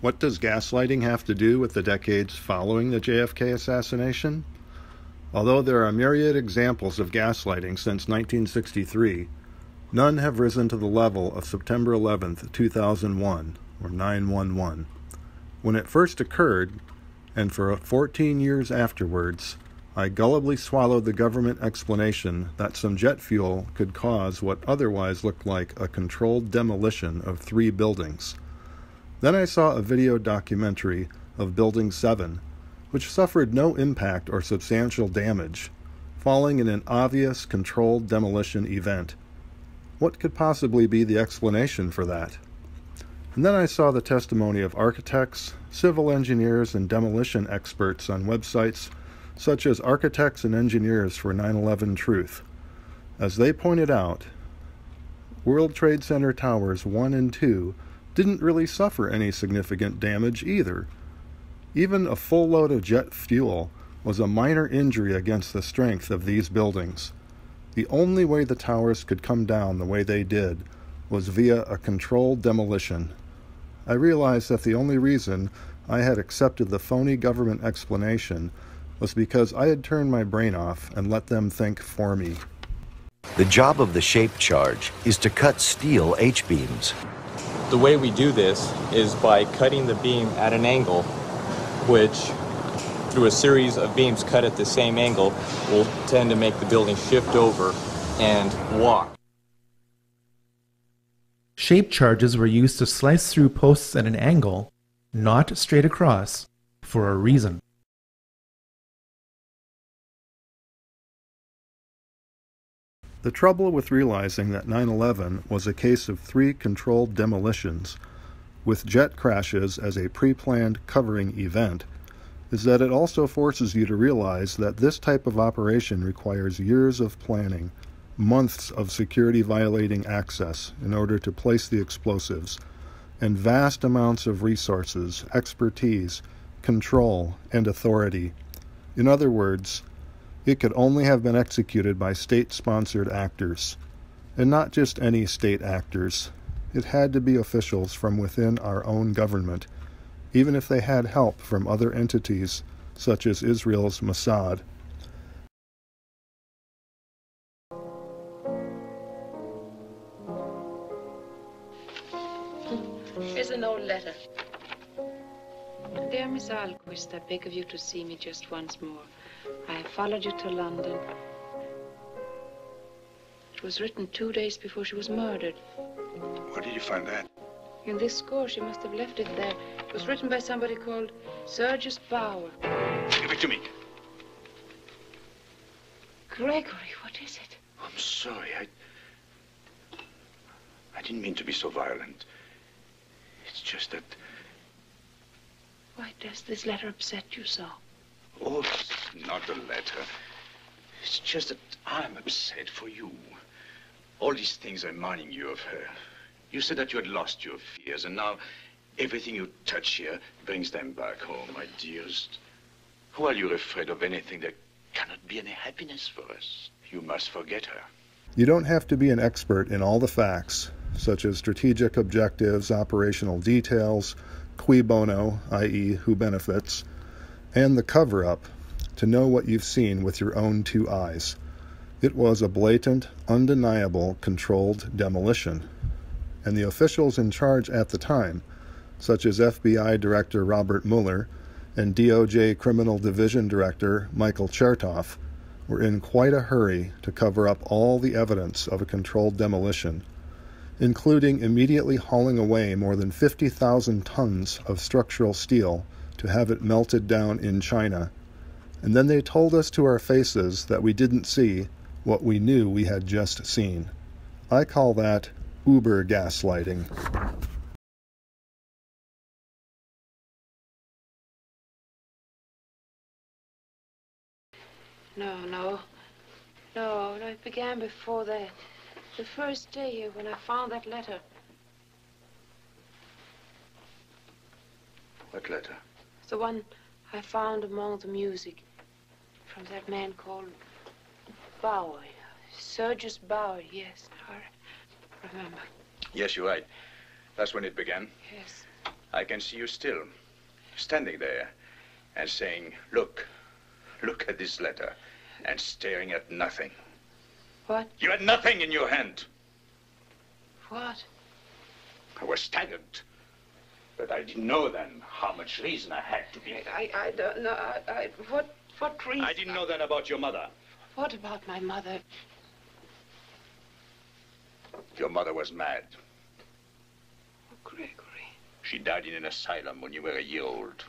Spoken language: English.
What does gaslighting have to do with the decades following the JFK assassination? Although there are myriad examples of gaslighting since 1963, none have risen to the level of September 11th, 2001, or 9/11. When it first occurred, and for 14 years afterwards, I gullibly swallowed the government explanation that some jet fuel could cause what otherwise looked like a controlled demolition of 3 buildings. Then I saw a video documentary of Building 7, which suffered no impact or substantial damage, falling in an obvious controlled demolition event. What could possibly be the explanation for that? And then I saw the testimony of architects, civil engineers, and demolition experts on websites such as Architects and Engineers for 9/11 Truth. As they pointed out, World Trade Center Towers 1 and 2 didn't really suffer any significant damage either. Even a full load of jet fuel was a minor injury against the strength of these buildings. The only way the towers could come down the way they did was via a controlled demolition. I realized that the only reason I had accepted the phony government explanation was because I had turned my brain off and let them think for me. The job of the shape charge is to cut steel H-beams. The way we do this is by cutting the beam at an angle, which, through a series of beams cut at the same angle, will tend to make the building shift over and walk. Shape charges were used to slice through posts at an angle, not straight across, for a reason. The trouble with realizing that 9/11 was a case of 3 controlled demolitions, with jet crashes as a pre-planned covering event, is that it also forces you to realize that this type of operation requires years of planning, months of security-violating access in order to place the explosives, and vast amounts of resources, expertise, control, and authority. In other words, it could only have been executed by state-sponsored actors. And not just any state actors. It had to be officials from within our own government, even if they had help from other entities, such as Israel's Mossad. Here's an old letter. Dear Miss Alquist, I beg of you to see me just once more. I have followed you to London. It was written 2 days before she was murdered. Where did you find that? In this score, she must have left it there. It was written by somebody called Sergius Bauer. Give it to me. Gregory, what is it? I'm sorry. I didn't mean to be so violent. It's just that... Why does this letter upset you so? Oh, it's not the letter. It's just that I'm upset for you. All these things are reminding you of her. You said that you had lost your fears, and now everything you touch here brings them back home, my dearest. While you're afraid of anything, there cannot be any happiness for us. You must forget her. You don't have to be an expert in all the facts, such as strategic objectives, operational details, cui bono, i.e. who benefits, and the cover-up, to know what you've seen with your own 2 eyes. It was a blatant, undeniable, controlled demolition. And the officials in charge at the time, such as FBI Director Robert Mueller and DOJ Criminal Division Director Michael Chertoff, were in quite a hurry to cover up all the evidence of a controlled demolition, including immediately hauling away more than 50,000 tons of structural steel to have it melted down in China. And then they told us to our faces that we didn't see what we knew we had just seen. I call that uber gaslighting. No, it began before that. The first day here when I found that letter. What letter? The one I found among the music from that man called Bauer. Sergius Bauer, yes. I remember. Yes, you're right. That's when it began. Yes. I can see you still, standing there and saying, look at this letter, and staring at nothing. What? You had nothing in your hand. What? I was staggered. But I didn't know then how much reason I had to be. I don't know. What reason? I didn't know then about your mother. What about my mother? Your mother was mad. Oh, Gregory. She died in an asylum when you were a year old.